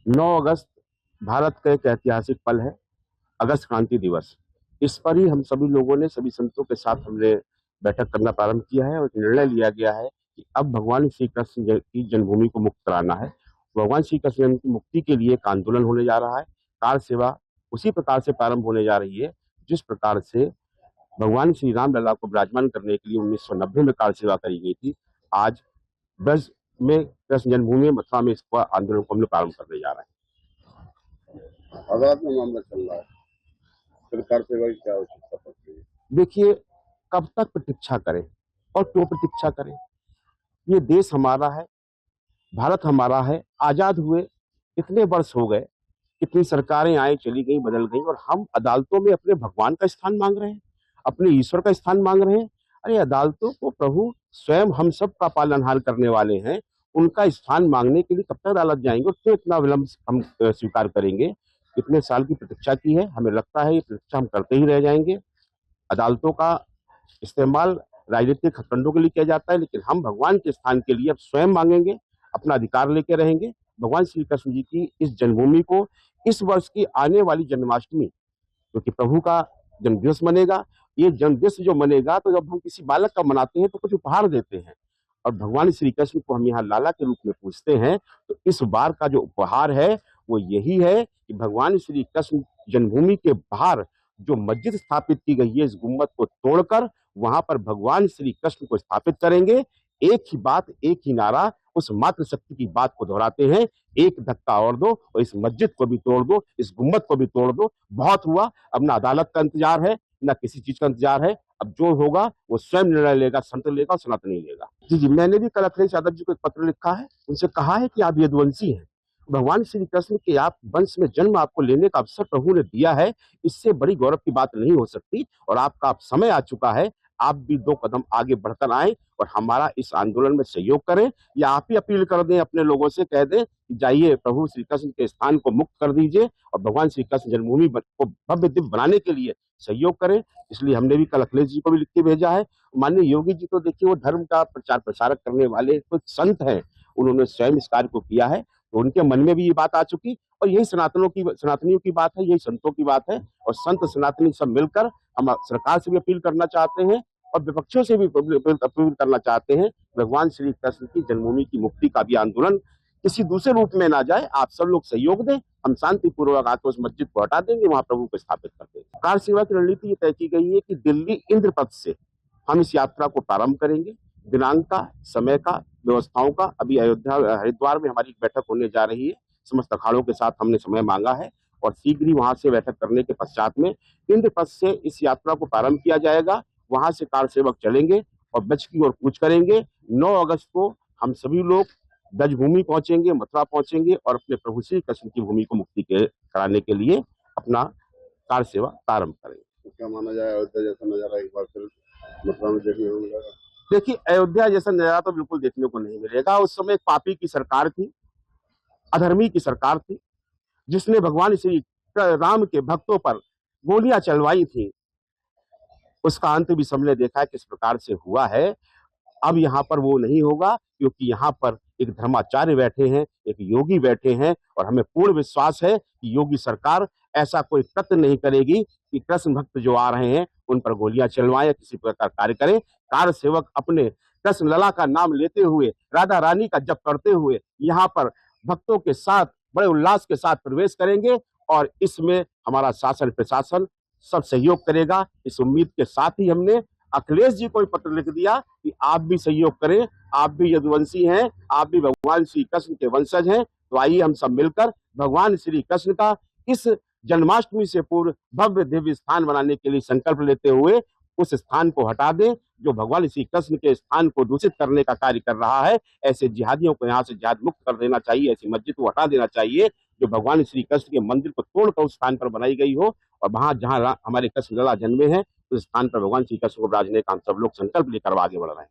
9 अगस्त भारत का एक ऐतिहासिक पल है, अगस्त क्रांति दिवस। इस पर ही हम सभी लोगों ने, सभी संतों के साथ हमने बैठक करना प्रारंभ किया है और एक निर्णय लिया गया है कि अब भगवान श्री कृष्ण की जन्मभूमि को मुक्त कराना है। भगवान श्री कृष्ण की मुक्ति के लिए एक आंदोलन होने जा रहा है। कार सेवा उसी प्रकार से प्रारंभ होने जा रही है जिस प्रकार से भगवान श्री राम लला को विराजमान करने के लिए 1990 में कार सेवा करी गई थी। आज 10 में कृष्ण जन्मभूमि मथुरा में इसका आंदोलन को हम लोग प्रारंभ करने जा रहे हैं। आजाद में मामला चल रहा है, सरकार सेवा की क्या आवश्यकता पड़ती है? देखिए, कब तक प्रतीक्षा करें और क्यों प्रतीक्षा करें? ये देश हमारा है, भारत हमारा है। आजाद हुए इतने वर्ष हो गए, कितनी सरकारें आई चली गई, बदल गई, और हम अदालतों में अपने भगवान का स्थान मांग रहे हैं, अपने ईश्वर का स्थान मांग रहे हैं। अरे, अदालतों को प्रभु स्वयं हम सब का पालनहार करने वाले हैं, उनका स्थान मांगने के लिए कब तक अदालत जाएंगे और क्यों इतना विलंब हम स्वीकार करेंगे? इतने साल की प्रतीक्षा की है, हमें लगता है ये प्रतीक्षा हम करते ही रह जाएंगे। अदालतों का इस्तेमाल राजनीतिक हथकंडों के लिए किया जाता है, लेकिन हम भगवान के स्थान के लिए अब स्वयं मांगेंगे, अपना अधिकार लेके रहेंगे। भगवान श्री कृष्ण जी की इस जन्मभूमि को इस वर्ष की आने वाली जन्माष्टमी, क्योंकि प्रभु का जन्मदिवस मनेगा, ये जन्मदिवस जो मनेगा, तो जब हम किसी बालक का मनाते हैं तो कुछ उपहार देते हैं, और भगवान श्री कृष्ण को हम यहाँ लाला के रूप में पूजते हैं। तो इस बार का जो उपहार है वो यही है कि भगवान श्री कृष्ण जन्मभूमि के बाहर जो मस्जिद स्थापित की गई है, इस गुम्बद को तोड़कर वहां पर भगवान श्री कृष्ण को स्थापित करेंगे। एक ही बात, एक ही नारा, उस मातृशक्ति की बात को दोहराते हैं, एक धक्का और दो और इस मस्जिद को भी तोड़ दो, इस गुम्बद को भी तोड़ दो। बहुत हुआ, अब ना अदालत का इंतजार है, ना किसी चीज का इंतजार है। अब जो होगा वो स्वयं निर्णय लेगा, संत लेगा और सनातनी लेगा। जी जी, मैंने भी कल अखिलेश यादव जी को एक पत्र लिखा है, उनसे कहा है कि आप यदुवंशी हैं, भगवान श्री कृष्ण के आप वंश में जन्म आपको लेने का अवसर प्रभु ने दिया है, इससे बड़ी गौरव की बात नहीं हो सकती। और आपका अब समय आ चुका है, आप भी 2 कदम आगे बढ़कर आए और हमारा इस आंदोलन में सहयोग करें, या आप ही अपील कर दें, अपने लोगों से कह दें कि जाइए प्रभु श्री कृष्ण के स्थान को मुक्त कर दीजिए और भगवान श्री कृष्ण जन्मभूमि को भव्य दिव्य बनाने के लिए सहयोग करें। इसलिए हमने भी कल अखिलेश जी को भी लिख के भेजा है। माननीय योगी जी तो देखिए, वो धर्म का प्रचार प्रसारक करने वाले कुछ संत हैं, उन्होंने स्वयं इस कार्य को किया है, तो उनके मन में भी ये बात आ चुकी, और यही सनातनियों की बात है, यही संतों की बात है। और संत सनातनी सब मिलकर हम सरकार से भी अपील करना चाहते हैं और विपक्षों से भी अपील करना चाहते हैं, भगवान श्री कृष्ण की जन्मभूमि की मुक्ति का भी आंदोलन किसी दूसरे रूप में ना जाए। आप सब लोग सहयोग दें, हम शांतिपूर्वक आकर उस मस्जिद को हटा देंगे, वहां प्रभु को स्थापित कर देंगे। कार सेवा की रणनीति ये तय की गई है कि दिल्ली इंद्रपथ से हम इस यात्रा को प्रारंभ करेंगे। दिनांक का, समय का, व्यवस्थाओं का अभी अयोध्या हरिद्वार में हमारी बैठक होने जा रही है, समस्त अखाड़ों के साथ हमने समय मांगा है, और शीघ्र ही वहां से बैठक करने के पश्चात में इंद्रपथ से इस यात्रा को प्रारंभ किया जाएगा। वहां से कार सेवक चलेंगे और ब्रज की ओर कूच करेंगे। 9 अगस्त को हम सभी लोग ब्रजभूमि पहुंचेंगे, मथुरा पहुंचेंगे और अपने प्रभु श्री कृष्ण की भूमि को मुक्ति कराने के लिए अपना कार सेवा प्रारंभ करेंगे। तो क्या माना जाए, अयोध्या जैसा नजारा एक बार फिर मथुरा में देखने को मिलेगा? देखिए, अयोध्या जैसा नजारा तो बिल्कुल देखने को नहीं मिलेगा। उस समय एक पापी की सरकार थी, अधर्मी की सरकार थी, जिसने भगवान श्री राम के भक्तों पर गोलियां चलवाई थी। उसका अंत भी सबने देखा है किस प्रकार से हुआ है। अब यहाँ पर वो नहीं होगा, क्योंकि यहाँ पर एक धर्माचार्य बैठे हैं, एक योगी बैठे हैं, और हमें पूर्ण विश्वास है कि योगी सरकार ऐसा कोई कृत्य नहीं करेगी कि कृष्ण भक्त जो आ रहे हैं उन पर गोलियां चलवाएं या किसी प्रकार कार्य करें। कार सेवक अपने कृष्ण लला का नाम लेते हुए, राधा रानी का जप करते हुए यहाँ पर भक्तों के साथ बड़े उल्लास के साथ प्रवेश करेंगे, और इसमें हमारा शासन प्रशासन सब सहयोग करेगा। इस उम्मीद के साथ ही हमने अखिलेश जी को भी पत्र लिख दिया कि आप भी सहयोग करें, आप भी यदुवंशी हैं, आप भी भगवान श्री कृष्ण के वंशज हैं, तो आइए हम सब मिलकर भगवान श्री कृष्ण का इस जन्माष्टमी से पूर्व भव्य दिव्य स्थान बनाने के लिए संकल्प लेते हुए उस स्थान को हटा दें जो भगवान श्री कृष्ण के स्थान को दूषित करने का कार्य कर रहा है। ऐसे जिहादियों को यहाँ से जिहाद मुक्त कर देना चाहिए, ऐसी मस्जिद को हटा देना चाहिए जो भगवान श्री कृष्ण के मंदिर को तोड़कर उस स्थान पर बनाई गई हो, और वहां जहां हमारे कृष्ण लला जन्मे हैं उस स्थान पर भगवान श्री कृष्ण को विराजने का हम सब लोग संकल्प लेकर आगे बढ़ रहे हैं।